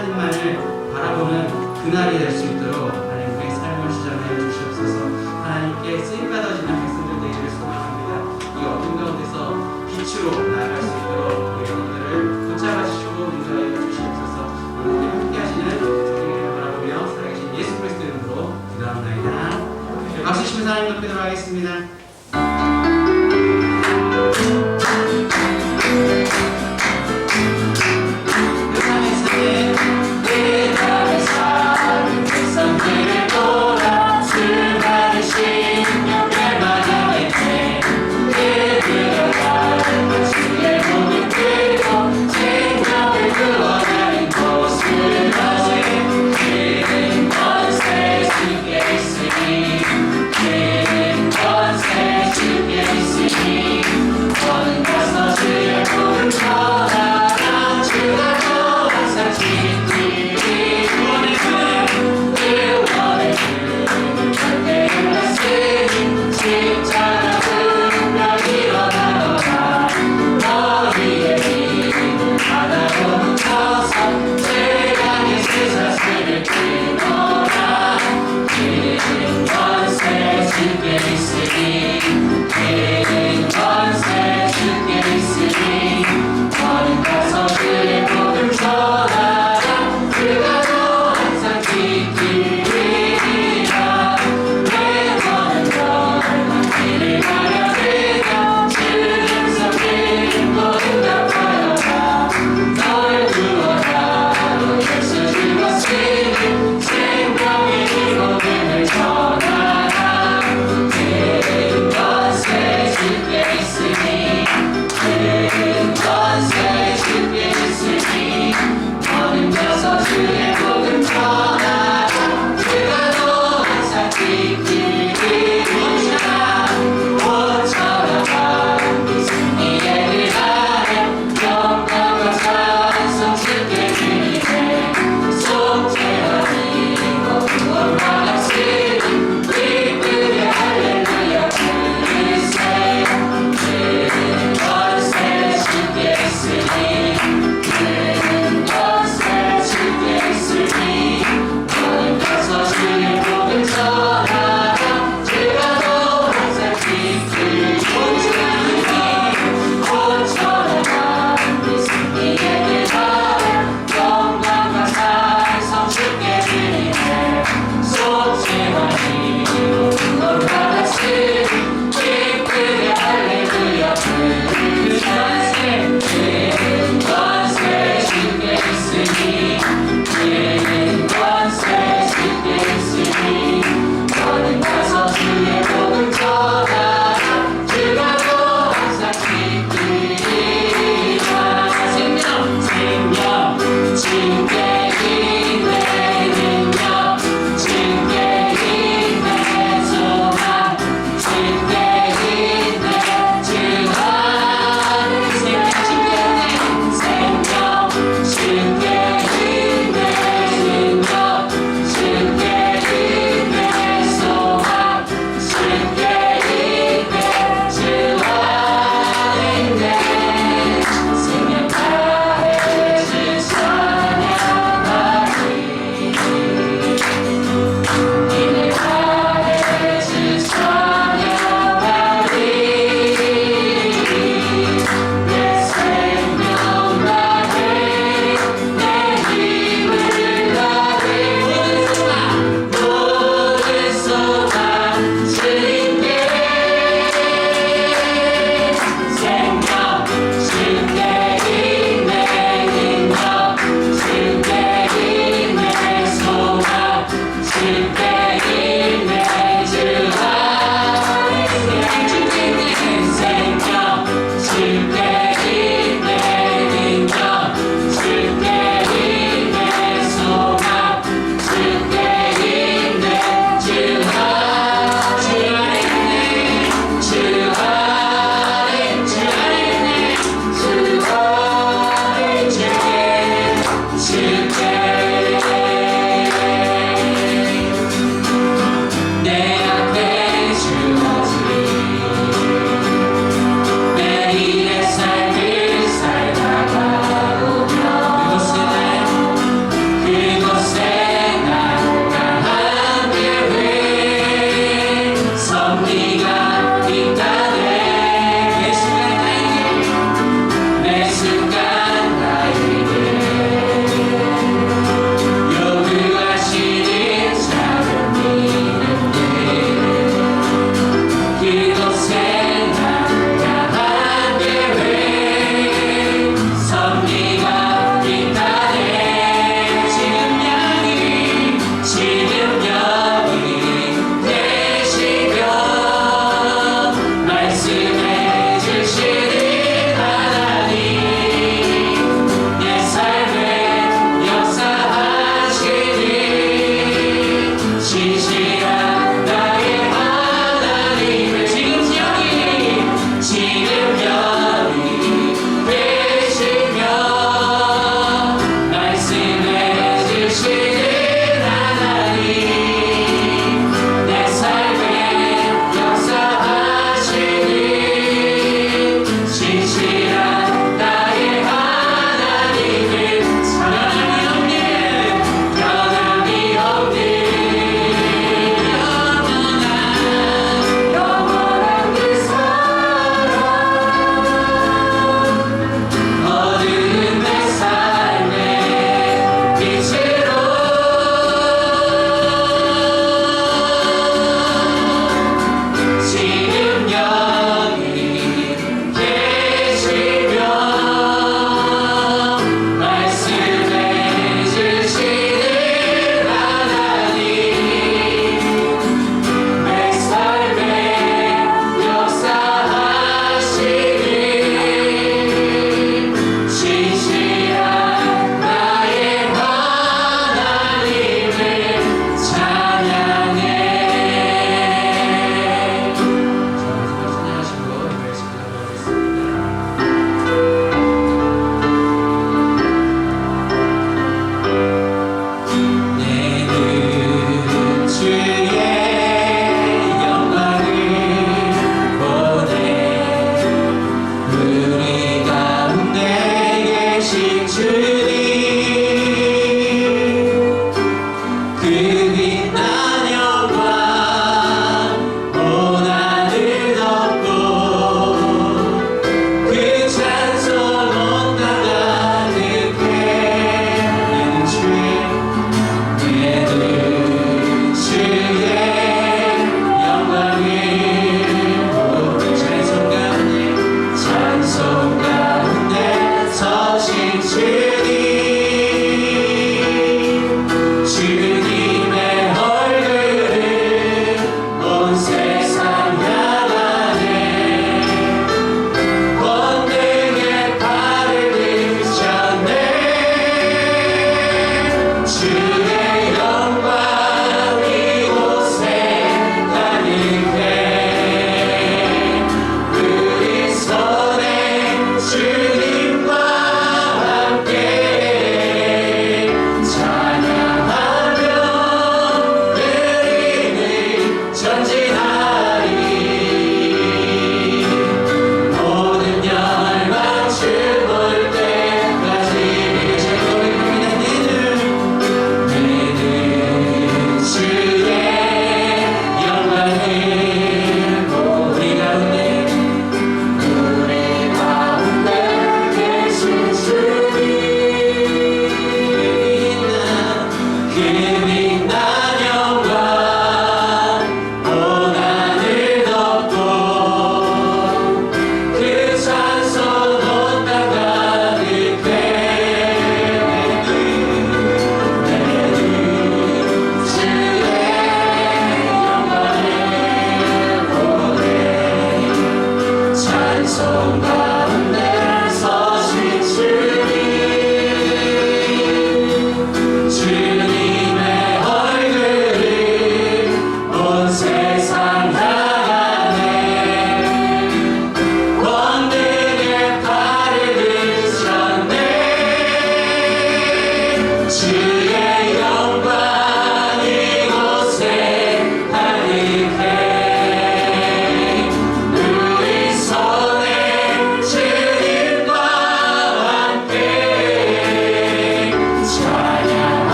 하나님만을 바라보는 그날이 될 수 있도록 하나님 우리의 삶을 지정해 주시옵소서. 하나님께 쓰임받아지는 백성들 되기를 소망합니다. 이 어둠 가운데서 빛으로 나아갈 수 있도록 우리 영혼들을 붙잡아주시고 인도하여 주시옵소서. 오늘 함께 하시는 성령님을 바라보며 살아계신 예수 그리스도 이름으로 기도합니다. 박수 치면서 하나님 높이도록 하겠습니다. One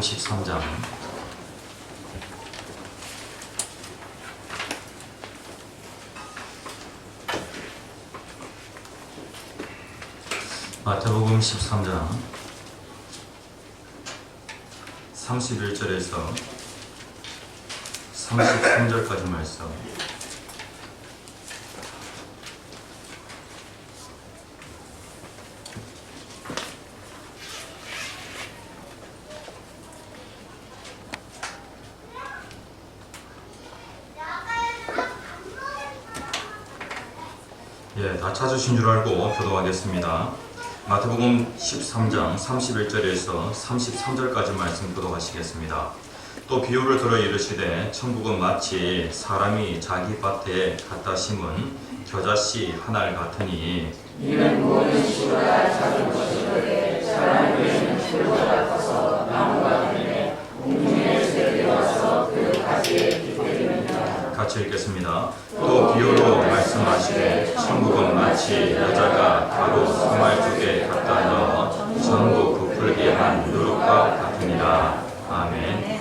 13장 마태복음 13장 31절에서 33절까지 말씀. 예, 다 찾으신 줄 알고 교독하겠습니다. 마태복음 13장 31절에서 33절까지 말씀 교독하시겠습니다. 또 비유를 들어 이르시되 천국은 마치 사람이 자기 밭에 갖다 심은 겨자씨 하나를 같으니 이는 모든 씨보다 작은 것이로되 사람 위에는 풀보다 커서 나무가 되매 웅중에 새들이 와서 그 가지에 깃들이느니라. 같이 읽겠습니다. 또 비유로 말씀하시되 천국은 마치 여자가 가루 스말 2개 갖다 넣어 전부 부풀게 한 누룩과 같으니라. 아멘.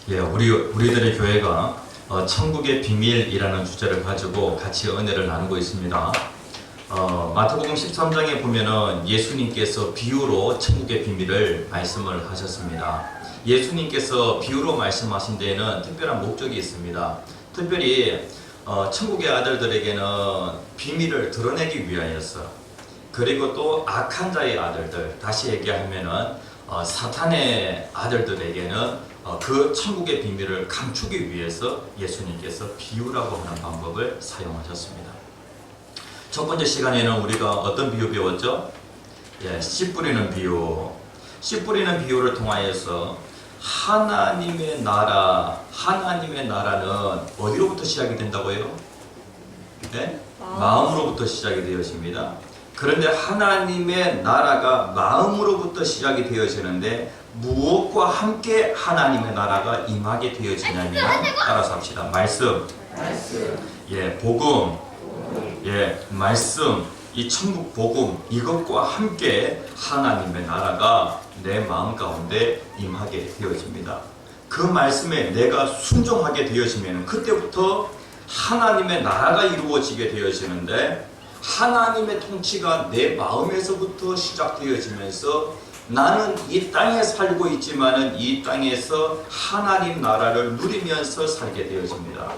예, 우리들의 교회가 천국의 비밀이라는 주제를 가지고 같이 은혜를 나누고 있습니다. 마태복음 13장에 보면은 예수님께서 비유로 천국의 비밀을 말씀을 하셨습니다. 예수님께서 비유로 말씀하신 데에는 특별한 목적이 있습니다. 특별히 천국의 아들들에게는 비밀을 드러내기 위하여서, 그리고 또 악한 자의 아들들, 다시 얘기하면은 사탄의 아들들에게는 그 천국의 비밀을 감추기 위해서 예수님께서 비유라고 하는 방법을 사용하셨습니다. 첫 번째 시간에는 우리가 어떤 비유 배웠죠? 예, 씨 뿌리는 비유. 씨 뿌리는 비유를 통하여서 하나님의 나라는 어디로부터 시작이 된다고요? 네? 마음으로부터 시작이 되어집니다. 그런데 하나님의 나라가 마음으로부터 시작이 되어지는데 무엇과 함께 하나님의 나라가 임하게 되어지냐면, 따라서 합시다. 말씀. 예, 복음. 예, 말씀. 이 천국 복음, 이것과 함께 하나님의 나라가 내 마음 가운데 임하게 되어집니다. 그 말씀에 내가 순종하게 되어지면 그때부터 하나님의 나라가 이루어지게 되어지는데, 하나님의 통치가 내 마음에서부터 시작되어지면서 나는 이 땅에 살고 있지만은 이 땅에서 하나님 나라를 누리면서 살게 되어집니다.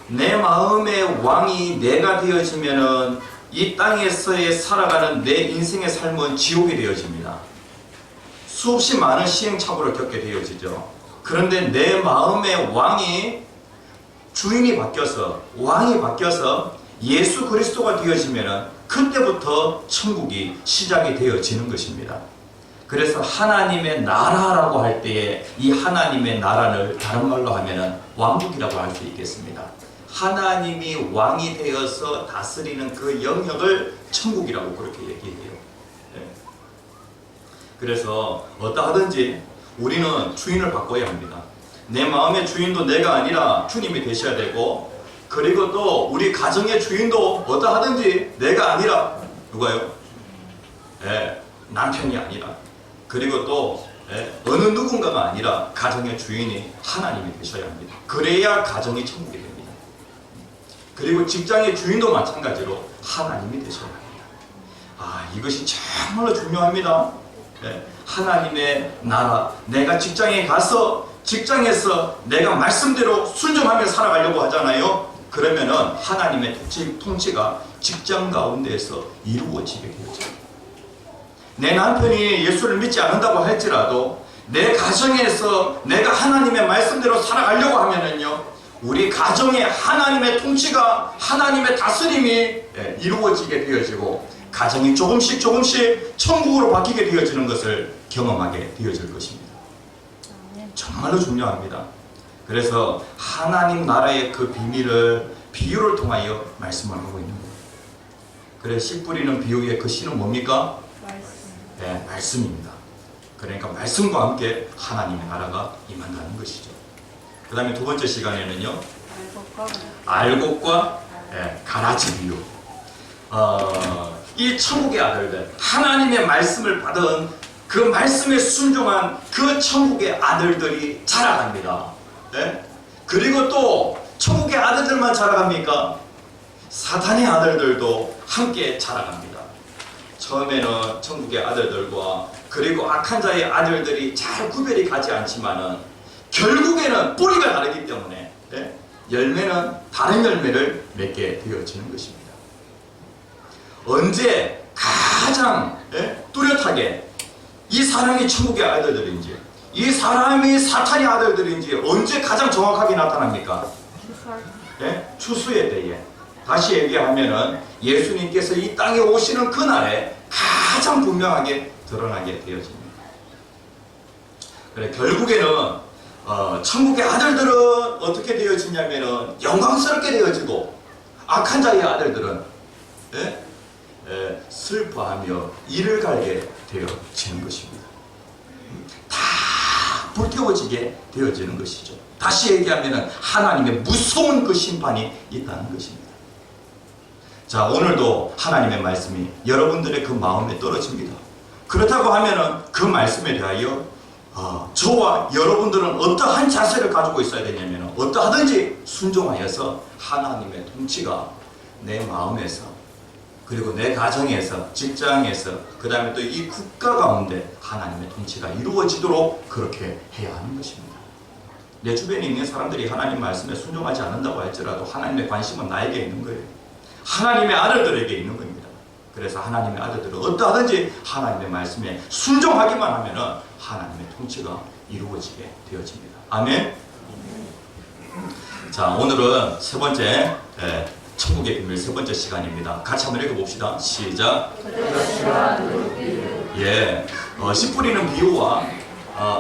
내 마음의 왕이 내가 되어지면은 이 땅에서의 살아가는 내 인생의 삶은 지옥이 되어집니다. 수없이 많은 시행착오를 겪게 되어지죠. 그런데 내 마음의 주인이 바뀌어서, 왕이 바뀌어서 예수 그리스도가 되어지면은 그때부터 천국이 시작이 되어지는 것입니다. 그래서 하나님의 나라라고 할 때에 이 하나님의 나라를 다른 말로 하면은 왕국이라고 할 수 있겠습니다. 하나님이 왕이 되어서 다스리는 그 영역을 천국이라고 그렇게 얘기해요. 네. 그래서 어떠하든지 우리는 주인을 바꿔야 합니다. 내 마음의 주인도 내가 아니라 주님이 되셔야 되고, 그리고 또 우리 가정의 주인도 어떠하든지 내가 아니라 누가요? 예, 남편이 아니라, 그리고 또 어느 누군가가 아니라 가정의 주인이 하나님이 되셔야 합니다. 그래야 가정이 천국이 됩니다. 그리고 직장의 주인도 마찬가지로 하나님이 되셔야 합니다. 이것이 정말로 중요합니다. 예, 하나님의 나라, 내가 직장에 가서 직장에서 내가 말씀대로 순종하며 살아가려고 하잖아요. 그러면은 하나님의 통치가 직장 가운데에서 이루어지게 되죠. 내 남편이 예수를 믿지 않는다고 할지라도 내 가정에서 내가 하나님의 말씀대로 살아가려고 하면은요, 우리 가정에 하나님의 통치가, 하나님의 다스림이 이루어지게 되어지고 가정이 조금씩 천국으로 바뀌게 되어지는 것을 경험하게 되어질 것입니다. 정말로 중요합니다. 그래서 하나님 나라의 그 비밀을 비유를 통하여 말씀을 하고 있는 거예요. 그래서 씨 뿌리는 비유의 그 씨는 뭡니까? 네, 말씀입니다. 그러니까 말씀과 함께 하나님의 나라가 임한다는 것이죠. 그 다음에 두 번째 시간에는요, 알곡과 가라지 비유. 이 천국의 아들들, 하나님의 말씀을 받은 그 말씀에 순종한 그 천국의 아들들이 자라갑니다. 네? 그리고 또 천국의 아들들만 자라갑니까? 사탄의 아들들도 함께 자라갑니다. 처음에는 천국의 아들들과 그리고 악한 자의 아들들이 잘 구별이 가지 않지만은 결국에는 뿌리가 다르기 때문에 열매는 다른 열매를 맺게 되어지는 것입니다. 언제 가장 뚜렷하게 이 사람이 천국의 아들들인지 이 사람이 사탄의 아들들인지 언제 가장 정확하게 나타납니까? 추수의 때에. 다시 얘기하면은 예수님께서 이 땅에 오시는 그날에 가장 분명하게 드러나게 되어집니다. 그래, 결국에는 천국의 아들들은 어떻게 되어지냐면은 영광스럽게 되어지고 악한 자의 아들들은 슬퍼하며 이를 갈게 되어지는 것입니다. 다 불태워지게 되어지는 것이죠. 다시 얘기하면은 하나님의 무서운 그 심판이 있다는 것입니다. 자, 오늘도 하나님의 말씀이 여러분들의 그 마음에 떨어집니다. 그렇다고 하면은 그 말씀에 대하여 저와 여러분들은 어떠한 자세를 가지고 있어야 되냐면 어떠하든지 순종하여서 하나님의 통치가 내 마음에서 그리고 내 가정에서 직장에서 그 다음에 또 이 국가 가운데 하나님의 통치가 이루어지도록 그렇게 해야 하는 것입니다. 내 주변에 있는 사람들이 하나님 말씀에 순종하지 않는다고 할지라도 하나님의 관심은 나에게 있는 거예요. 하나님의 아들들에게 있는 겁니다. 그래서 하나님의 아들들은 어떠하든지 하나님의 말씀에 순종하기만 하면은 하나님의 통치가 이루어지게 되어집니다. 아멘. 자, 오늘은 세 번째 천국의 비밀 세 번째 시간입니다. 같이 한번 읽어봅시다. 시작. 예, 씨 뿌리는 비유와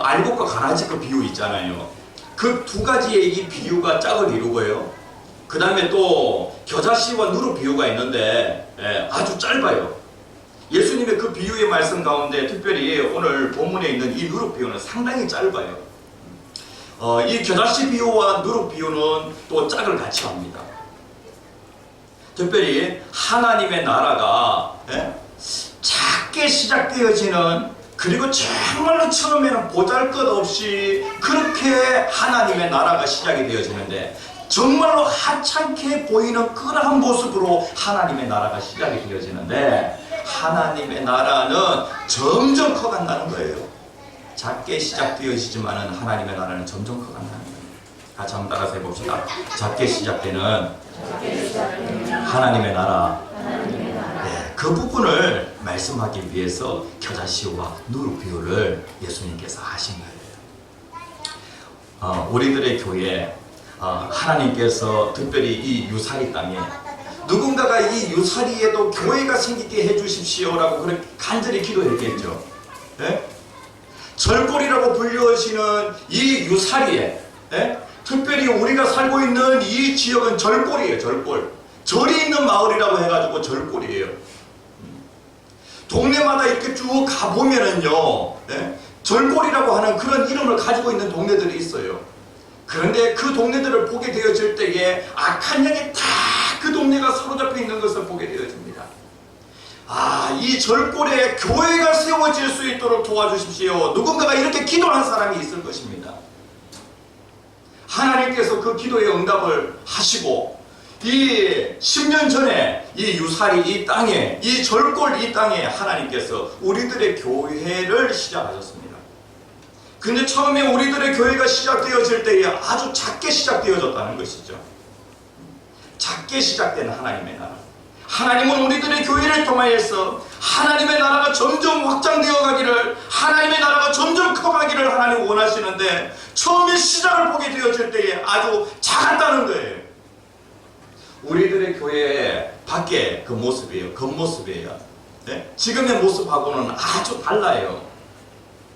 알곡과 가라지 그 비유 있잖아요. 그 두 가지의 이 비유가 짝을 이루고요. 그 다음에 또 겨자씨와 누룩 비유가 있는데 아주 짧아요. 예수님의 그 비유의 말씀 가운데 특별히 오늘 본문에 있는 이 누룩 비유는 상당히 짧아요. 이 겨자씨 비유와 누룩 비유는 또 짝을 같이 합니다. 특별히 하나님의 나라가 작게 시작되어지는 그리고 정말로 처음에는 보잘것없이 그렇게 하나님의 나라가 시작이 되어지는데 정말로 하찮게 보이는 그러한 모습으로 하나님의 나라가 시작이 되어지는데 하나님의 나라는 점점 커간다는 거예요. 작게 시작되어지지만은 하나님의 나라는 점점 커간다는 거예요. 같이 한번 따라서 해봅시다. 작게 시작되는 하나님의 나라. 네, 그 부분을 말씀하기 위해서 겨자씨와 누룩 비유를 예수님께서 하신 거예요. 우리들의 교회 하나님께서 특별히 이 유사리 땅에 누군가가 이 유사리에도 교회가 생기게 해주십시오라고 그렇게 간절히 기도했겠죠. 네? 절골이라고 불려지는 이 유사리에 특별히 우리가 살고 있는 이 지역은 절골이에요. 절골. 절이 있는 마을이라고 해가지고 절골이에요. 동네마다 이렇게 쭉 가보면은요 절골이라고 하는 그런 이름을 가지고 있는 동네들이 있어요. 그런데 그 동네들을 보게 되어질 때에 악한 영이 다 그 동네가 사로잡혀 있는 것을 보게 되어집니다. 이 절골에 교회가 세워질 수 있도록 도와주십시오. 누군가가 이렇게 기도한 사람이 있을 것입니다. 하나님께서 그 기도의 응답을 하시고 이 10년 전에 이 유사리 이 땅에 이 절골 이 땅에 하나님께서 우리들의 교회를 시작하셨습니다. 근데 처음에 우리들의 교회가 시작되어질 때에 아주 작게 시작되어졌다는 것이죠. 작게 시작된 하나님의 나라. 하나님은 우리들의 교회를 통하여서 하나님의 나라가 점점 확장되어 가기를 하나님의 나라가 점점 커가기를 하나님 원하시는데 처음에 시작을 보게 되어질 때에 아주 작았다는 거예요. 우리들의 교회 밖에 그 모습이에요. 겉모습이에요. 네? 지금의 모습하고는 아주 달라요.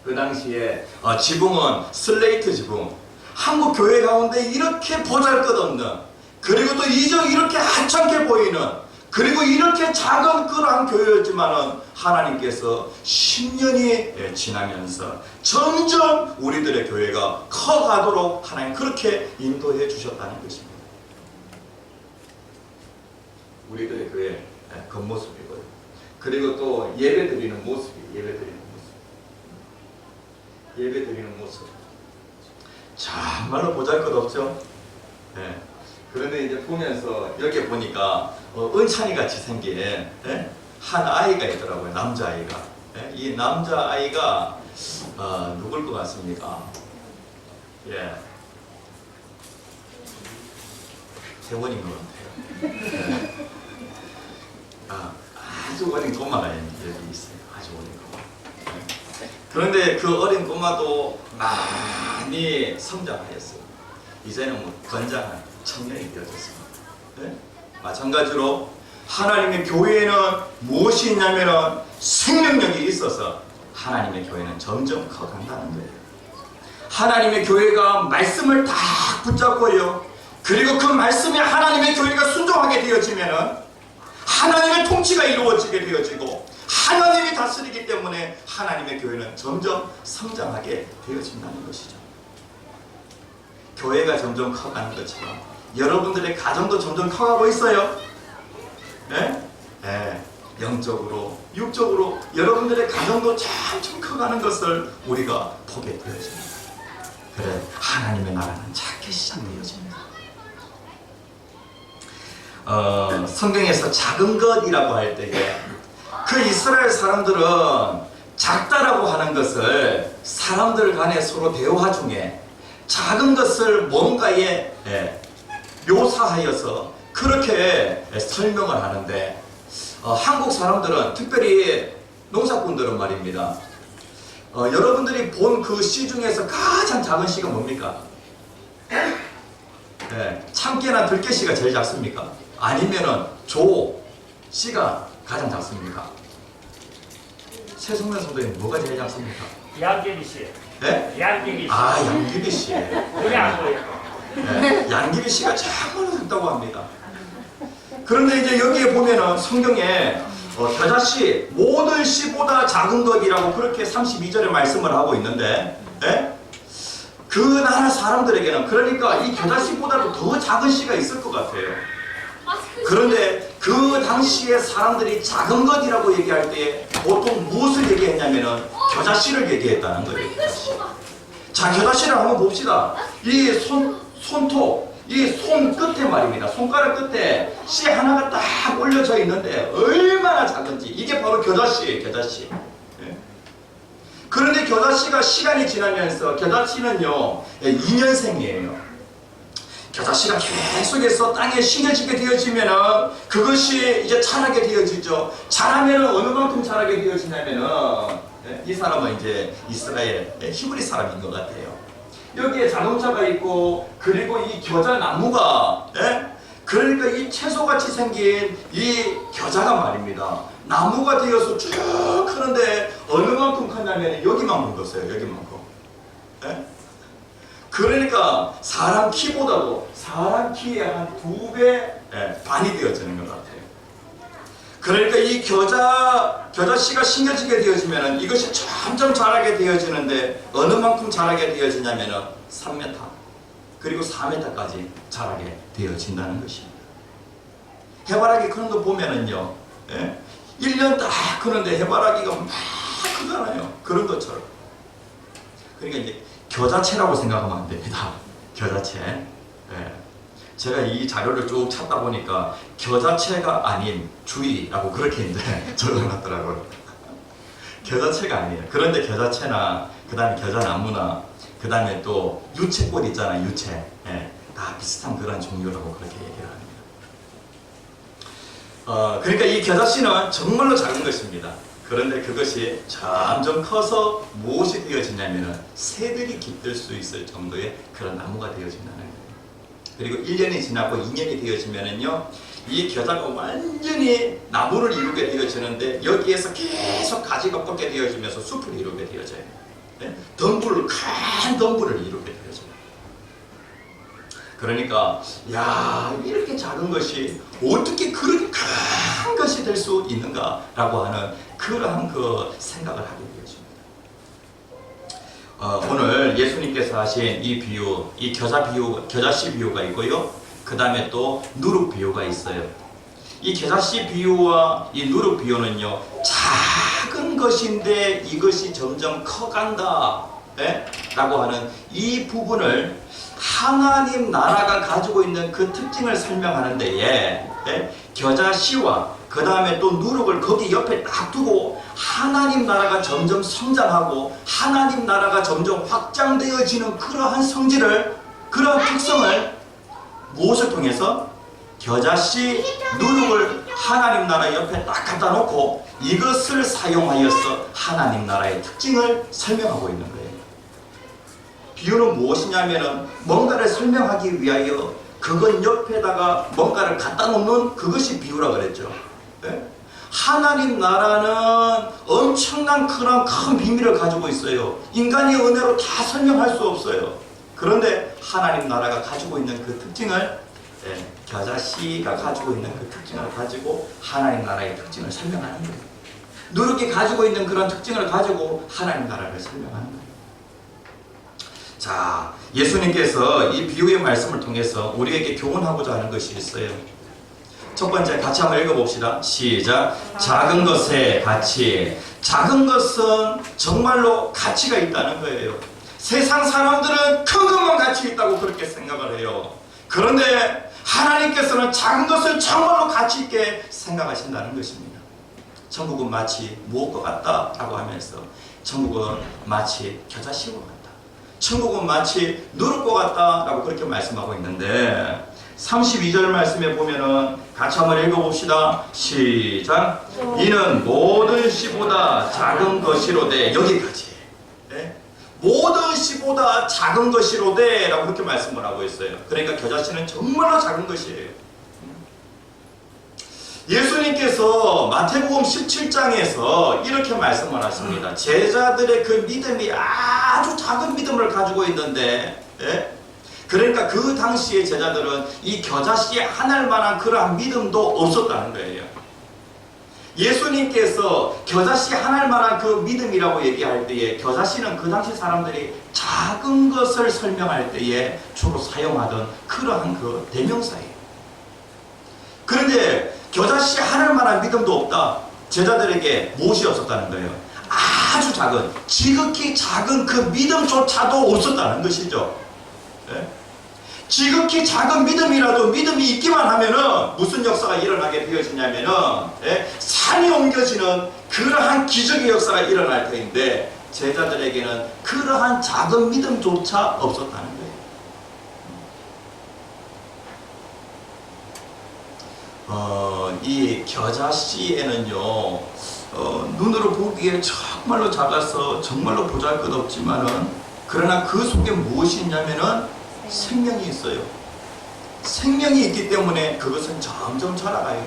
그 당시에 지붕은 슬레이트 지붕. 한국 교회 가운데 이렇게 보잘것없는 그리고 또 이렇게 하찮게 보이는 그리고 이렇게 작은 그러한 교회였지만은 하나님께서 10년이 지나면서 점점 우리들의 교회가 커가도록 하나님 그렇게 인도해 주셨다는 것입니다. 우리들의 교회 겉모습이고요. 그리고 또 예배 드리는 모습이 예배 드리는 모습. 정말로 보잘것없죠. 예. 그런데 이제 보면서 여기 보니까 은찬이 같이 생긴 한 아이가 있더라고요. 남자아이가. 이 남자아이가 누굴 것 같습니까? 예. 세원인 것 같아요. 예. 아주 어린 꼬마가 여기 있어요. 아주 어린 꼬마. 그런데 그 어린 꼬마도 많이 성장하였어요. 이제는 뭐 건장한 청년이 되어졌습니다. 네? 마찬가지로 하나님의 교회에는 무엇이 있냐면 생명력이 있어서 하나님의 교회는 점점 커간다는 거예요. 하나님의 교회가 말씀을 다 붙잡고요. 그리고 그 말씀에 하나님의 교회가 순종하게 되어지면은 하나님의 통치가 이루어지게 되어지고 하나님이 다스리기 때문에 하나님의 교회는 점점 성장하게 되어진다는 것이죠. 교회가 점점 커가는 것처럼 여러분들의 가정도 점점 커가고 있어요. 네? 네. 영적으로, 육적으로 여러분들의 가정도 점점 커가는 것을 우리가 보게 되어집니다. 그래, 하나님의 나라는 작게 시작되어집니다. 성경에서 작은 것이라고 할 때에 그 이스라엘 사람들은 작다라고 하는 것을 사람들 간에 서로 대화 중에 작은 것을 뭔가에 묘사하여서 그렇게 설명을 하는데 한국 사람들은 특별히 농사꾼들은 말입니다. 여러분들이 본 그 씨 중에서 가장 작은 씨가 뭡니까? 참깨나 들깨씨가 제일 작습니까? 아니면은 조 씨가 가장 작습니까? 최성면 선생님 뭐가 제일 작습니까? 양귀비 씨. 네? 양귀비 씨. 양귀비 씨. 눈에 안 보여요. 네, 양귀비 씨가 정말로 작다고 합니다. 그런데 이제 여기에 보면은 성경에 겨자씨 모든 씨보다 작은 것이라고 그렇게 32절에 말씀을 하고 있는데, 그 나라 사람들에게는 그러니까 이 겨자씨보다도 더 작은 씨가 있을 것 같아요. 그런데 그 당시에 사람들이 작은 것이라고 얘기할 때 보통 무엇을 얘기했냐면은 겨자씨를 얘기했다는 거예요. 자, 겨자씨를 한번 봅시다. 이 손톱, 이 손 끝에 말입니다. 손가락 끝에 씨 하나가 딱 올려져 있는데 얼마나 작은지. 이게 바로 겨자씨예요, 겨자씨. 그런데 겨자씨가 시간이 지나면서 겨자씨는요 2년생이에요. 겨자씨가 계속해서 땅에 심겨지게 되어지면은 그것이 이제 자라게 되어지죠. 자라면은 어느 만큼 자라게 되어지냐면은 이 사람은 이제 이스라엘 히브리 사람인 것 같아요. 여기에 자동차가 있고 그리고 이 겨자 나무가 그러니까 이 채소같이 생긴 이 겨자가 말입니다. 나무가 되어서 쭉 크는데 어느 만큼 컸냐면 여기만큼 컸어요. 여기만큼. 그러니까 사람 키보다도 사람 키의 한 2배 반이 되어지는 것 같아요. 그러니까 이 겨자씨가 심겨지게 되어지면 이것이 점점 자라게 되어지는데 어느 만큼 자라게 되어지냐면 3m 그리고 4m까지 자라게 되어진다는 것입니다. 해바라기 크는 거 보면은요 1년 딱 크는데 해바라기가 막 크잖아요. 그런 것처럼. 그러니까 이제 겨자채라고 생각하면 안 됩니다. 겨자채. 제가 이 자료를 쭉 찾다 보니까 겨자채가 아닌 주의라고 그렇게 이제 적어놨더라고요. 겨자채가 아니에요. 그런데 겨자채나 그 다음에 겨자나무나 그 다음에 또 유채꽃 있잖아요. 유채. 다 비슷한 그런 종류라고 그렇게 얘기를 합니다. 그러니까 이 겨자씨는 정말로 작은 것입니다. 그런데 그것이 점점 커서 무엇이 되어지냐면 새들이 깃들 수 있을 정도의 그런 나무가 되어진다는 거예요. 그리고 1년이 지나고 2년이 되어지면은요, 이 겨자가 완전히 나무를 이루게 되어지는데 여기에서 계속 가지가 뻗게 되어지면서 숲을 이루게 되어져요. 큰 덤불을 이루게 되어져요. 그러니까 야, 이렇게 작은 것이 어떻게 그렇게 큰 것이 될 수 있는가라고 하는 그러한 그 생각을 하게 되어집니다. 오늘 예수님께서 하신 이 비유, 이 겨자씨 비유가 있고요. 그 다음에 또 누룩 비유가 있어요. 이 겨자씨 비유와 이 누룩 비유는요, 작은 것인데 이것이 점점 커간다, 예? 라고 하는 이 부분을 하나님 나라가 가지고 있는 그 특징을 설명하는 데에, 예? 겨자씨와 그 다음에 또 누룩을 거기 옆에 딱 두고 하나님 나라가 점점 성장하고 하나님 나라가 점점 확장되어지는 그러한 성질을, 그러한 특성을 무엇을 통해서? 겨자씨, 누룩을 하나님 나라 옆에 딱 갖다 놓고 이것을 사용하여서 하나님 나라의 특징을 설명하고 있는 거예요. 비유는 무엇이냐면은 뭔가를 설명하기 위하여 그건 옆에다가 뭔가를 갖다 놓는 그것이 비유라 그랬죠. 네? 하나님 나라는 엄청난 큰 비밀을 가지고 있어요. 인간의 은혜로 다 설명할 수 없어요. 그런데 하나님 나라가 가지고 있는 그 특징을, 겨자씨가 가지고 있는 그 특징을 가지고 하나님 나라의 특징을 설명하는 거예요. 누룩이 가지고 있는 그런 특징을 가지고 하나님 나라를 설명하는 거예요. 자, 예수님께서 이 비유의 말씀을 통해서 우리에게 교훈하고자 하는 것이 있어요. 첫 번째, 같이 한번 읽어봅시다. 시작. 작은 것의 가치. 작은 것은 정말로 가치가 있다는 거예요. 세상 사람들은 큰 것만 가치 있다고 그렇게 생각을 해요. 그런데 하나님께서는 작은 것을 정말로 가치 있게 생각하신다는 것입니다. 천국은 마치 무엇과 같다라고 하면서 천국은 마치 겨자씨와 같다. 천국은 마치 누룩과 같다라고 그렇게 말씀하고 있는데 32절 말씀에 보면은 같이 한번 읽어봅시다. 시작. 이는 모든 씨보다 작은 것이로되, 여기까지. 네? 모든 씨보다 작은 것이로되 라고 그렇게 말씀을 하고 있어요. 그러니까 겨자씨는 정말로 작은 것이에요. 예수님께서 마태복음 17장에서 이렇게 말씀을 하십니다. 제자들의 그 믿음이 아주 작은 믿음을 가지고 있는데, 그러니까 그 당시의 제자들은 이 겨자씨 하나만한 그러한 믿음도 없었다는 거예요. 예수님께서 겨자씨 하나만한 그 믿음이라고 얘기할 때에 겨자씨는 그 당시 사람들이 작은 것을 설명할 때에 주로 사용하던 그러한 그 대명사예요. 그런데 겨자씨 하나만한 믿음도 없다. 제자들에게 무엇이 없었다는 거예요? 아주 작은, 지극히 작은 그 믿음조차도 없었다는 것이죠. 지극히 작은 믿음이라도 믿음이 있기만 하면은 무슨 역사가 일어나게 되어지냐면은 산이 옮겨지는 그러한 기적의 역사가 일어날 터인데 제자들에게는 그러한 작은 믿음조차 없었다는 거예요. 이 겨자씨에는요, 눈으로 보기에 정말로 작아서 정말로 보잘것없지만은 그러나 그 속에 무엇이 있냐면은 생명이 있어요. 생명이 있기 때문에 그것은 점점 자라가요.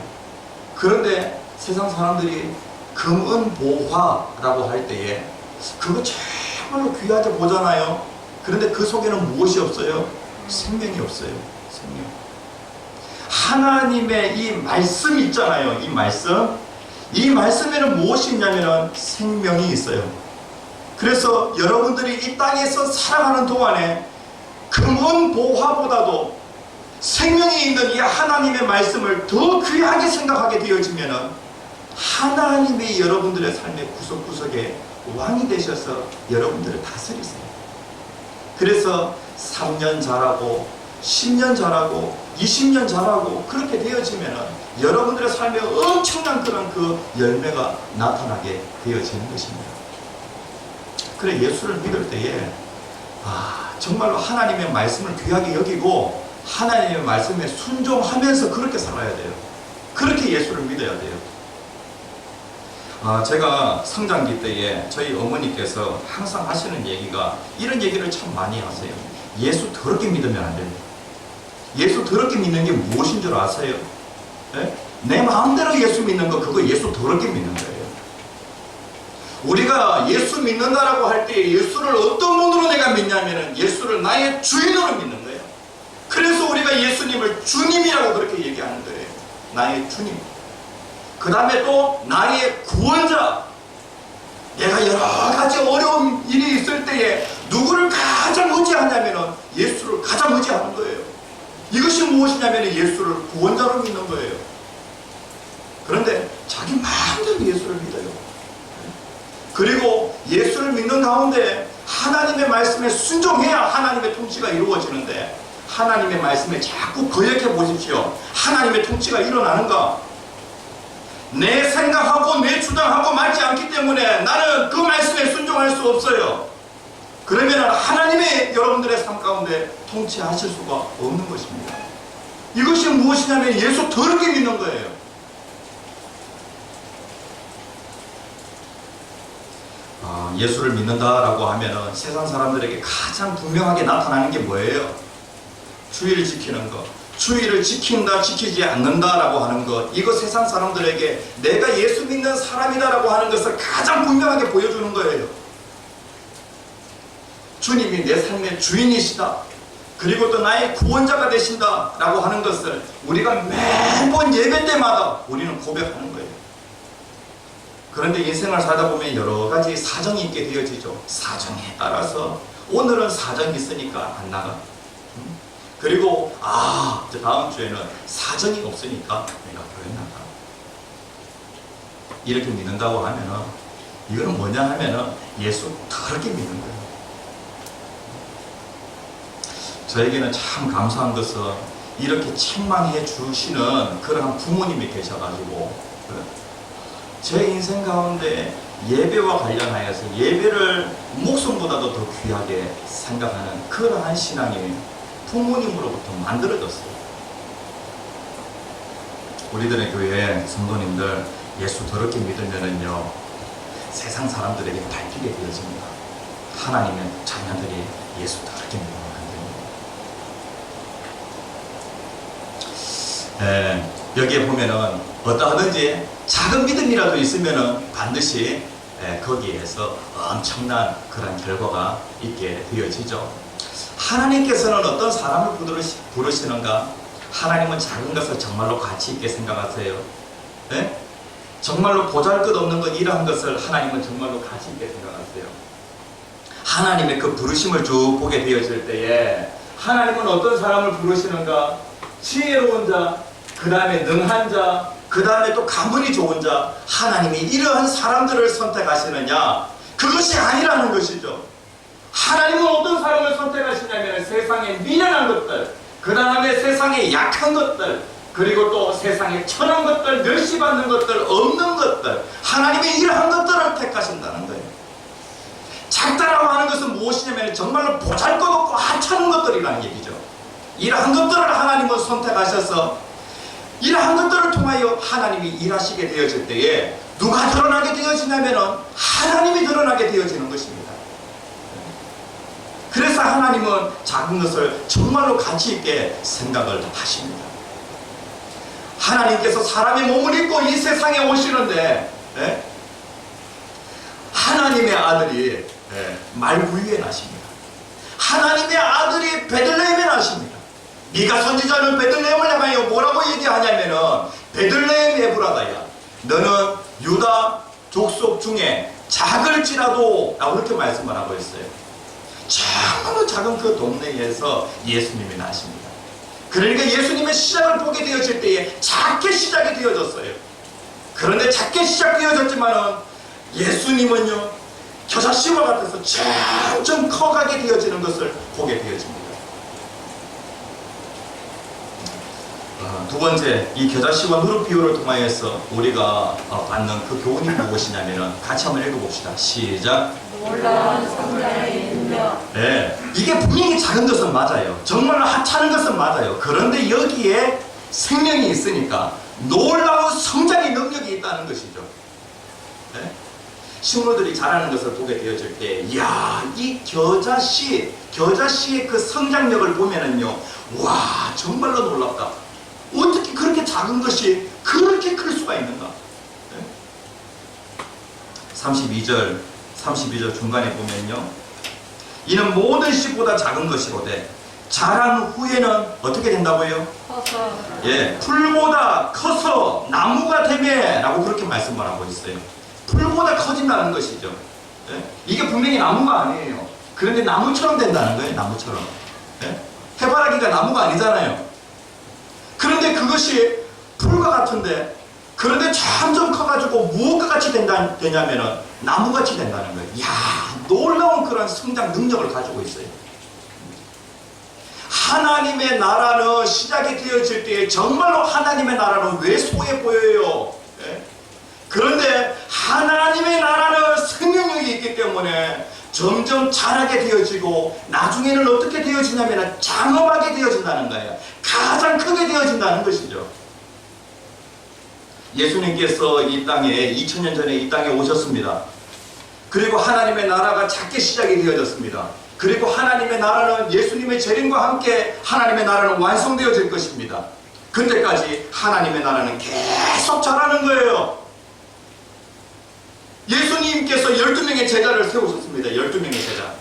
그런데 세상 사람들이 금은보화라고 할 때에 그거 정말로 귀하게 보잖아요. 그런데 그 속에는 무엇이 없어요? 생명이 없어요. 생명. 하나님의 이 말씀 있잖아요. 이 말씀에는 무엇이 있냐면 생명이 있어요. 그래서 여러분들이 이 땅에서 살아가는 동안에 금은보화보다도 생명이 있는 이 하나님의 말씀을 더 귀하게 생각하게 되어지면 하나님이 여러분들의 삶의 구석구석에 왕이 되셔서 여러분들을 다스리세요. 그래서 3년 자라고 10년 자라고 20년 자라고 그렇게 되어지면 여러분들의 삶에 엄청난 그런 그 열매가 나타나게 되어지는 것입니다. 그래, 예수를 믿을 때에 정말로 하나님의 말씀을 귀하게 여기고 하나님의 말씀에 순종하면서 그렇게 살아야 돼요. 그렇게 예수를 믿어야 돼요. 제가 성장기 때에 저희 어머니께서 항상 하시는 얘기가 이런 얘기를 참 많이 하세요. 예수 더럽게 믿으면 안 됩니다. 예수 더럽게 믿는 게 무엇인 줄 아세요? 내 마음대로 예수 믿는 거, 그거 예수 더럽게 믿는 거예요. 우리가 예수 믿는다라고 할 때 예수를 어떤 분으로 내가 믿냐면은 예수를 나의 주인으로 믿는 거예요. 그래서 우리가 예수님을 주님이라고 그렇게 얘기하는 거예요. 나의 주님. 그 다음에 또 나의 구원자. 내가 여러 가지 어려운 일이 있을 때에 누구를 가장 의지하냐면은 예수를 가장 의지하는 거예요. 이것이 무엇이냐면 예수를 구원자로 믿는 거예요. 그런데 자기 마음대로 예수를 믿어요. 그리고 예수를 믿는 가운데 하나님의 말씀에 순종해야 하나님의 통치가 이루어지는데 하나님의 말씀에 자꾸 거역해 보십시오. 하나님의 통치가 일어나는가? 내 생각하고 내 주장하고 맞지 않기 때문에 나는 그 말씀에 순종할 수 없어요. 그러면 하나님의 여러분들의 삶 가운데 통치하실 수가 없는 것입니다. 이것이 무엇이냐면 예수 더럽게 믿는 거예요. 예수를 믿는다라고 하면은 세상 사람들에게 가장 분명하게 나타나는 게 뭐예요? 주의를 지키는 것. 주의를 지킨다, 지키지 않는다라고 하는 것. 이거 세상 사람들에게 내가 예수 믿는 사람이다라고 하는 것을 가장 분명하게 보여주는 거예요. 주님이 내 삶의 주인이시다. 그리고 또 나의 구원자가 되신다라고 하는 것을 우리가 매번 예배 때마다 우리는 고백하는 거예요. 그런데 인생을 살다 보면 여러 가지 사정이 있게 되어지죠. 사정에 따라서 오늘은 사정이 있으니까 안 나가. 그리고 이제 다음 주에는 사정이 없으니까 내가 교회 나가. 이렇게 믿는다고 하면은 이거는 뭐냐 하면은 예수 더럽게 믿는 거예요. 저에게는 참 감사한 것은 이렇게 책망해 주시는 그러한 부모님이 계셔가지고 제 인생 가운데 예배와 관련하여서 예배를 목숨보다도 더 귀하게 생각하는 그러한 신앙이 부모님으로부터 만들어졌어요. 우리들의 교회 성도님들 예수 더럽게 믿으면은요 세상 사람들에게 밟히게 되어집니다. 하나님의 자녀들이 예수 더럽게 믿으면 안 됩니다. 여기에 보면은 어떠하든지 작은 믿음이라도 있으면은 반드시 거기에서 엄청난 그런 결과가 있게 되어지죠. 하나님께서는 어떤 사람을 부르시는가? 하나님은 작은 것을 정말로 가치 있게 생각하세요. 네? 정말로 보잘것없는 것 이러한 것을 하나님은 정말로 가치 있게 생각하세요. 하나님의 그 부르심을 쭉 보게 되어질 때에 하나님은 어떤 사람을 부르시는가? 지혜로운 자, 그 다음에 능한 자, 그 다음에 또 가문이 좋은 자. 하나님이 이러한 사람들을 선택하시느냐? 그것이 아니라는 것이죠. 하나님은 어떤 사람을 선택하시냐면 세상에 미련한 것들, 그 다음에 세상에 약한 것들, 그리고 또 세상에 천한 것들, 멸시받는 것들, 없는 것들, 하나님이 이러한 것들을 택하신다는 거예요. 작다라고 하는 것은 무엇이냐면 정말로 보잘것없고 하찮은 것들이라는 얘기죠. 이러한 것들을 하나님은 선택하셔서 이러한 것들을 통하여 하나님이 일하시게 되어질 때에 누가 드러나게 되어지냐면 하나님이 드러나게 되어지는 것입니다. 그래서 하나님은 작은 것을 정말로 가치 있게 생각을 하십니다. 하나님께서 사람의 몸을 입고 이 세상에 오시는데 하나님의 아들이 말구유에 나십니다. 하나님의 아들이 베들레헴에 나십니다. 미가 선지자는 베들레헴을 향하여 뭐라고 얘기하냐면은 베들레헴 에브라다야 너는 유다 족속 중에 작을지라도 라고 그렇게 말씀을 하고 있어요. 정말로 작은 그 동네에서 예수님이 나십니다. 그러니까 예수님의 시작을 보게 되어질 때에 작게 시작이 되어졌어요. 그런데 작게 시작되어졌지만은 예수님은요 겨자씨와 같아서 점점 커가게 되어지는 것을 보게 되어집니다. 두 번째, 이 겨자씨와 누룩 비유를 통하여서 우리가 받는 그 교훈이 무엇이냐면은 같이 한번 읽어봅시다. 시작. 놀라운 성장의 능력. 이게 분명히 작은 것은 맞아요. 정말 하찮은 것은 맞아요. 그런데 여기에 생명이 있으니까 놀라운 성장의 능력이 있다는 것이죠. 식물들이 자라는 것을 보게 되어질 때, 이야, 이 겨자씨의 그 성장력을 보면은요, 와, 정말로 놀랍다. 어떻게 그렇게 작은 것이 그렇게 클 수가 있는가? 32절 중간에 보면요, 이는 모든 씨보다 작은 것이로되 자란 후에는 어떻게 된다고요? 커서 풀보다 커서 나무가 되매 라고 그렇게 말씀을 하고 있어요. 풀보다 커진다는 것이죠. 이게 분명히 나무가 아니에요. 그런데 나무처럼 된다는 거예요. 나무처럼. 해바라기가 나무가 아니잖아요. 그런데 그것이 풀과 같은데 그런데 점점 커가지고 무엇과 같이 되냐면은 나무같이 된다는 거예요. 이야, 놀라운 그런 성장 능력을 가지고 있어요. 하나님의 나라는 시작이 되어질 때에 정말로 하나님의 나라는 왜소해 보여요. 예? 그런데 하나님의 나라는 생명력이 있기 때문에 점점 자라게 되어지고 나중에는 어떻게 되어지냐면 장엄하게 되어진다는 거예요. 가장 크게 되어진다는 것이죠. 예수님께서 이 땅에 2000년 전에 이 땅에 오셨습니다. 그리고 하나님의 나라가 작게 시작이 되어졌습니다. 그리고 하나님의 나라는 예수님의 재림과 함께 하나님의 나라는 완성되어질 것입니다. 그때까지 하나님의 나라는 계속 자라는 거예요. 예수님께서 12명의 제자를 세우셨습니다. 12명의 제자.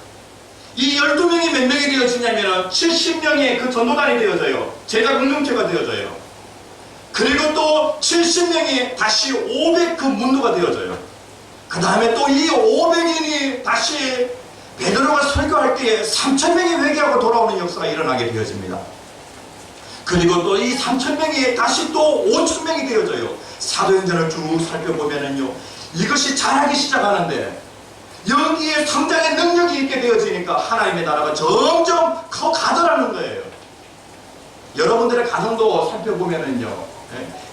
이 12명이 몇 명이 되어지냐면 70명의 그 전도단이 되어져요. 제자 공동체가 되어져요. 그리고 또 70명이 다시 500 그 문도가 되어져요. 그 다음에 또 이 500인이 다시 베드로가 설교할 때에 3,000명이 회개하고 돌아오는 역사가 일어나게 되어집니다. 그리고 또 이 3,000명이 다시 또 5,000명이 되어져요. 사도행전을 쭉 살펴보면은요, 이것이 자라기 시작하는데 여기에 성장의 능력이 있게 되어지니까 하나님의 나라가 점점 커 가더라는 거예요. 여러분들의 가정도 살펴보면은요,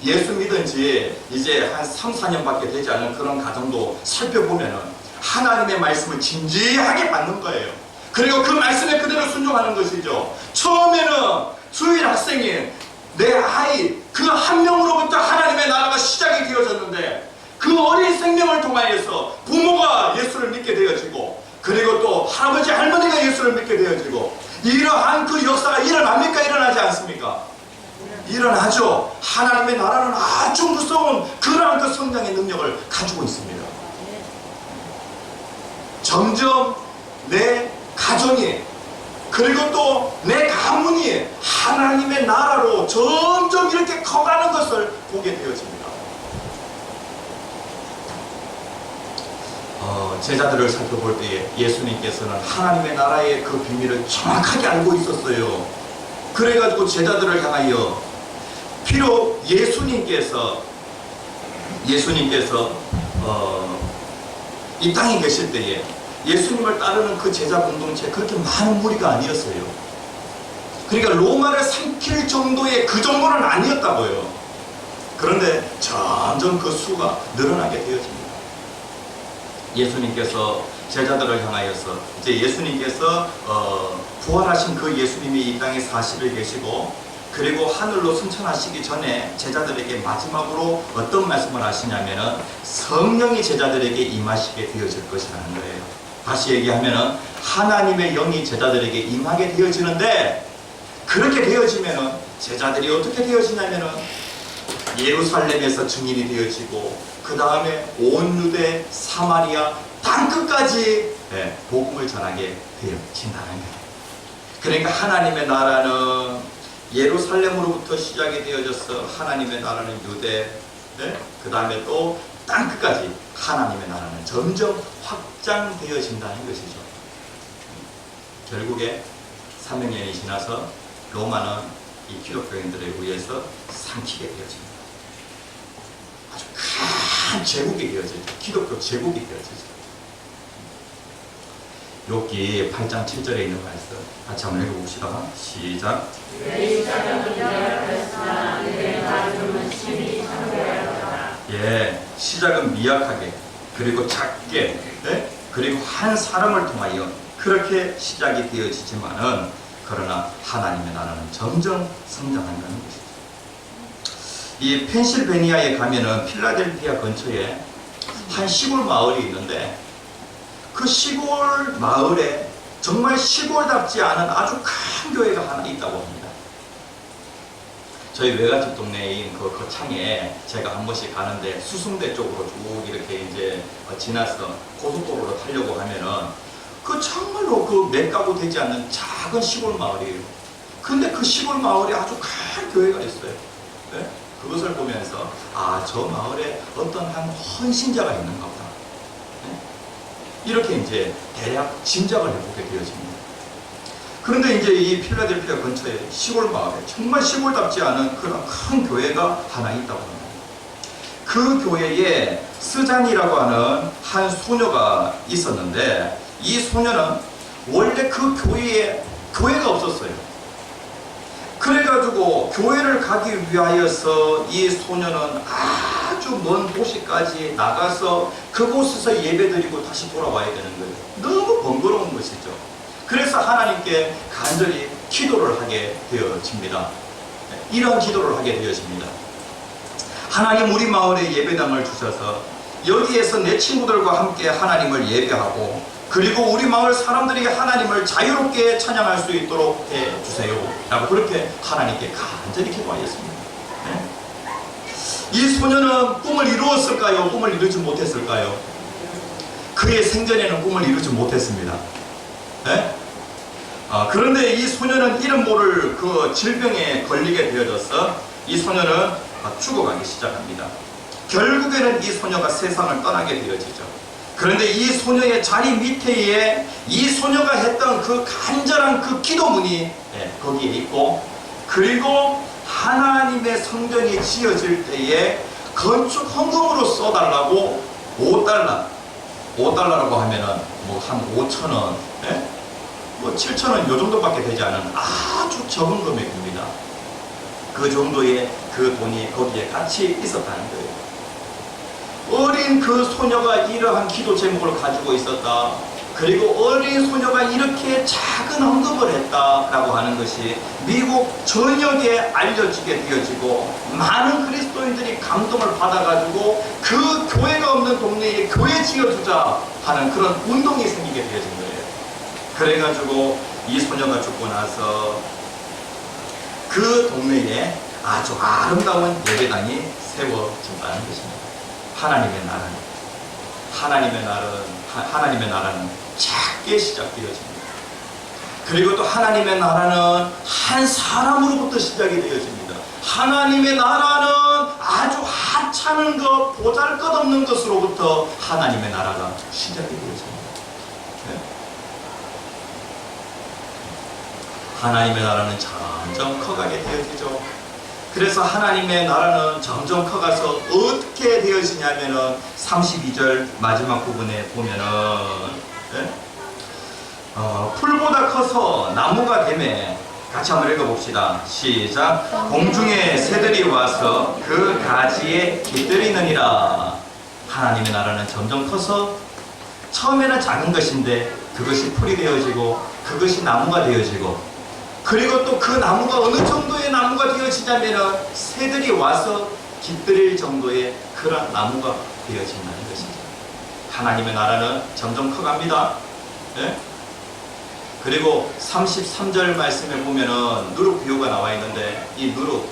예수 믿은 지 이제 한 3, 4년밖에 되지 않은 그런 가정도 살펴보면은 하나님의 말씀을 진지하게 받는 거예요. 그리고 그 말씀에 그대로 순종하는 것이죠. 처음에는 수일 학생이 내 아이 그 한 명으로부터 하나님의 나라가 시작이 되어졌는데 그 어린 생명을 통하여서 부모가 예수를 믿게 되어지고 그리고 또 할아버지 할머니가 예수를 믿게 되어지고 이러한 그 역사가 일어납니까? 일어나지 않습니까? 일어나죠. 하나님의 나라는 아주 무서운 그러한 그 성장의 능력을 가지고 있습니다. 점점 내 가정이 그리고 또 내 가문이 하나님의 나라로 점점 이렇게 커가는 것을 보게 되어집니다. 제자들을 살펴볼 때에 예수님께서는 하나님의 나라의 그 비밀을 정확하게 알고 있었어요. 그래가지고 제자들을 향하여 비록 예수님께서 이 땅에 계실 때에 예수님을 따르는 그 제자 공동체 그렇게 많은 무리가 아니었어요. 그러니까 로마를 삼킬 정도의 그 정도는 아니었다고요. 그런데 점점 그 수가 늘어나게 되어집니다. 예수님께서 제자들을 향하여서 이제 예수님께서 부활하신 그 예수님이 이 땅에 40일 계시고 그리고 하늘로 승천하시기 전에 제자들에게 마지막으로 어떤 말씀을 하시냐면은 성령이 제자들에게 임하시게 되어질 것이라는 거예요. 다시 얘기하면은 하나님의 영이 제자들에게 임하게 되어지는데 그렇게 되어지면은 제자들이 어떻게 되어지냐면은 예루살렘에서 증인이 되어지고 그 다음에 온 유대 사마리아 땅끝까지 복음을 전하게 되어진다는 거예요. 그러니까 하나님의 나라는 예루살렘으로부터 시작이 되어져서 하나님의 나라는 유대, 그 다음에 또 땅끝까지 하나님의 나라는 점점 확장되어진다는 것이죠. 결국에 300년이 지나서 로마는 이 기독교인들에 의해서 삼키게 되어집니다. 아주 큰 제국이 되어지죠. 기독교 제국이 되어지죠. 욥기 8장 7절에 있는 말씀 같이 한번 읽어봅시다. 시작. 예, 시작은 미약하게 그리고 작게 그리고 한 사람을 통하여 그렇게 시작이 되어지지만은 그러나 하나님의 나라는 점점 성장한다는 것이죠. 이 펜실베니아에 가면은 필라델피아 근처에 한 시골 마을이 있는데 그 시골 마을에 정말 시골답지 않은 아주 큰 교회가 하나 있다고 합니다. 저희 외갓집 동네인 그 창에 제가 한 번씩 가는데 수승대 쪽으로 쭉 이렇게 이제 지나서 고속도로로 타려고 하면은 그 정말로 그 몇 가구 되지 않는 작은 시골 마을이에요. 근데 그 시골 마을에 아주 큰 교회가 있어요. 네? 그것을 보면서 아, 저 마을에 어떤 한 헌신자가 있는가 보다. 이렇게 이제 대략 짐작을 해보게 되어집니다. 그런데 이제 이 필라델피아 근처에 시골 마을에 정말 시골답지 않은 그런 큰 교회가 하나 있다고 합니다. 그 교회에 스잔이라고 하는 한 소녀가 있었는데, 이 소녀는 원래 그 교회에 교회가 없었어요. 그래가지고 교회를 가기 위하여서 이 소녀는 아주 먼 도시까지 나가서 그곳에서 예배드리고 다시 돌아와야 되는 거예요. 너무 번거로운 것이죠. 그래서 하나님께 간절히 기도를 하게 되어집니다. 이런 기도를 하게 되어집니다. 하나님, 우리 마을에 예배당을 주셔서 여기에서 내 친구들과 함께 하나님을 예배하고, 그리고 우리 마을 사람들이 하나님을 자유롭게 찬양할 수 있도록 해주세요 라고 그렇게 하나님께 간절히 기도하였습니다. 네? 이 소녀는 꿈을 이루었을까요? 꿈을 이루지 못했을까요? 그의 생전에는 꿈을 이루지 못했습니다. 네? 그런데 이 소녀는 이름 모를 그 질병에 걸리게 되어져서 이 소녀는 죽어가기 시작합니다. 결국에는 이 소녀가 세상을 떠나게 되어지죠. 그런데 이 소녀의 자리 밑에 이 소녀가 했던 그 간절한 그 기도문이 거기에 있고, 그리고 하나님의 성전이 지어질 때에 건축 헌금으로 써달라고 5달러라고 하면은 뭐 한 5,000원, 뭐 7,000원 요 정도밖에 되지 않은 아주 적은 금액입니다. 그 정도의 그 돈이 거기에 같이 있었다는 거예요. 어린 그 소녀가 이러한 기도 제목을 가지고 있었다. 그리고 어린 소녀가 이렇게 작은 헌금을 했다라고 하는 것이 미국 전역에 알려지게 되어지고, 많은 그리스도인들이 감동을 받아가지고 그 교회가 없는 동네에 교회 지어주자 하는 그런 운동이 생기게 되어진 거예요. 그래가지고 이 소녀가 죽고 나서 그 동네에 아주 아름다운 예배당이 세워진다는 것입니다. 하나님의 나라는 작게 시작되어집니다. 그리고 또 하나님의 나라는 한 사람으로부터 시작이 되어집니다. 하나님의 나라는 아주 하찮은 것, 보잘것없는 것으로부터 하나님의 나라가 시작이 되어집니다. 네? 하나님의 나라는 점점 커가게 되어지죠. 그래서 하나님의 나라는 점점 커가서 어떻게 되어지냐면은 32절 마지막 부분에 보면은 풀보다 커서 나무가 되매, 같이 한번 읽어봅시다. 시작. 공중에 새들이 와서 그 가지에 깃들이느니라. 하나님의 나라는 점점 커서 처음에는 작은 것인데 그것이 풀이 되어지고 그것이 나무가 되어지고, 그리고 또 그 나무가 어느 정도의 나무가 되어지냐면은 새들이 와서 깃들일 정도의 그런 나무가 되어진다는 것이죠. 하나님의 나라는 점점 커갑니다. 네? 그리고 33절 말씀에 보면은 누룩 비유가 나와 있는데, 이 누룩,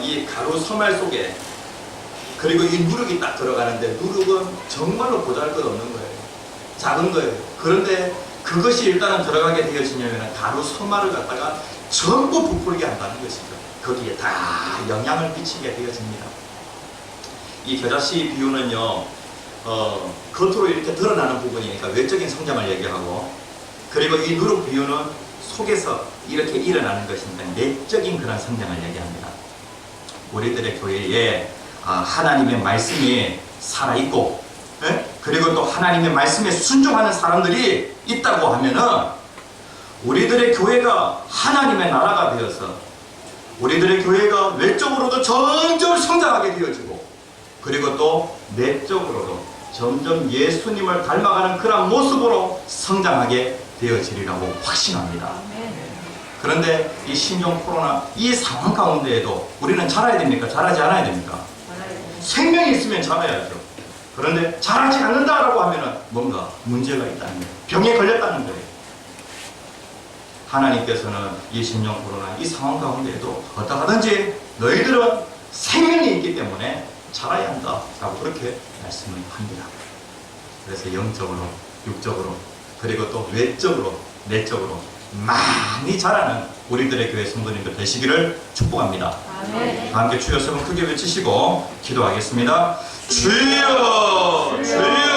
이 가루 서말 속에, 그리고 이 누룩이 딱 들어가는데 누룩은 정말로 보잘것없는 거예요. 작은 거예요. 그런데 그것이 일단은 들어가게 되어지냐면 가루 서말을 갖다가 전부 부풀게 한다는 것이죠. 거기에 다 영향을 미치게 되어집니다. 이 겨자씨 비유는요, 겉으로 이렇게 드러나는 부분이니까 외적인 성장을 얘기하고, 그리고 이 누룩 비유는 속에서 이렇게 일어나는 것인데 내적인 그런 성장을 얘기합니다. 우리들의 교회에 하나님의 말씀이 살아있고, 그리고 또 하나님의 말씀에 순종하는 사람들이 있다고 하면은 우리들의 교회가 하나님의 나라가 되어서 우리들의 교회가 외적으로도 점점 성장하게 되어지고, 그리고 또 내적으로도 점점 예수님을 닮아가는 그런 모습으로 성장하게 되어지리라고 확신합니다. 그런데 이 신종 코로나 이 상황 가운데에도 우리는 자라야 됩니까? 자라지 않아야 됩니까? 생명이 있으면 자라야죠. 그런데 자라지 않는다라고 하면은 뭔가 문제가 있다는 거예요. 병에 걸렸다는 거예요. 하나님께서는 이 신종 코로나 이 상황 가운데에도 어떠하든지 너희들은 생명이 있기 때문에 자라야 한다라고 그렇게 말씀을 합니다. 그래서 영적으로, 육적으로, 그리고 또 외적으로, 내적으로 많이 자라는 우리들의 교회 성도님들 되시기를 축복합니다. 아멘. 함께 주여 세 번 크게 외치시고 기도하겠습니다. 주여, 주여.